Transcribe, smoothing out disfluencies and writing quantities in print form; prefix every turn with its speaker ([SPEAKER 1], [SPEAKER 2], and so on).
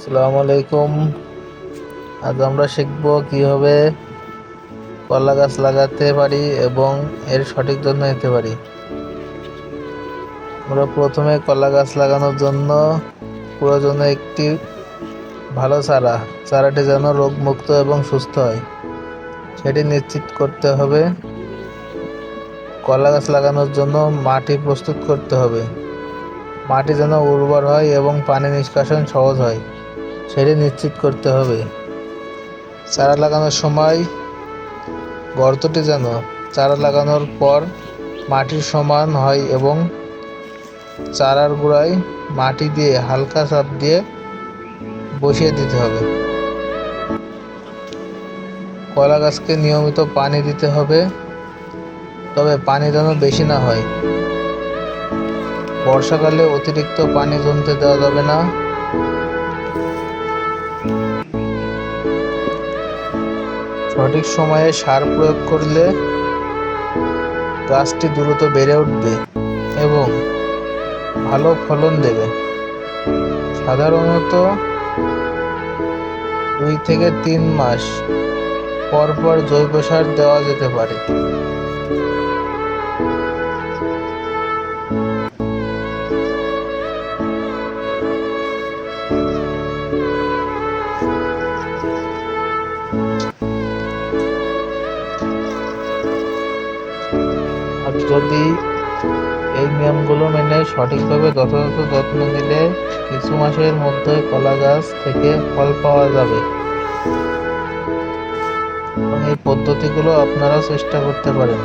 [SPEAKER 1] আসসালামু আলাইকুম। আজ আমরা শিখব কিভাবে কলা গাছ লাগাতে পারি এবং এর সঠিক যত্ন নিতে পারি। আমরা প্রথমে কলা গাছ লাগানোর জন্য প্রয়োজনে একটি ভালো চারাটি যেন রোগমুক্ত এবং সুস্থ হয় সেটি নিশ্চিত করতে হবে। কলা গাছ লাগানোর জন্য মাটি প্রস্তুত করতে হবে। মাটি যেন উর্বর হয় এবং পানি নিষ্কাশন সহজ হয় সেটি নিশ্চিত করতে হবে। চারা লাগানোর সময় গর্তটি যেন চারা লাগানোর পর মাটির সমান হয় এবং চারার গোড়ায় মাটি দিয়ে হালকা চাপ দিয়ে বসিয়ে দিতে হবে। কলা গাছকে নিয়মিত পানি দিতে হবে, তবে পানি যেন বেশি না হয়। বর্ষাকালে অতিরিক্ত পানি জমতে দেওয়া যাবে না। সঠিক সময়ে সার প্রয়োগ করলে গাছটি দ্রুত বেড়ে উঠবে এবং ভালো ফলন দেবে। সাধারণত 2 থেকে 3 মাস পর পর জৈব সার দেওয়া যেতে পারে। আর যদি এই নিয়মগুলো মেনে সঠিকভাবে যথাযথ যত্ন নিলে কিছু মাসের মধ্যে কলা গাছ থেকে ফল পাওয়া যাবে। এবং এই পদ্ধতিগুলো আপনারা চেষ্টা করতে পারেন।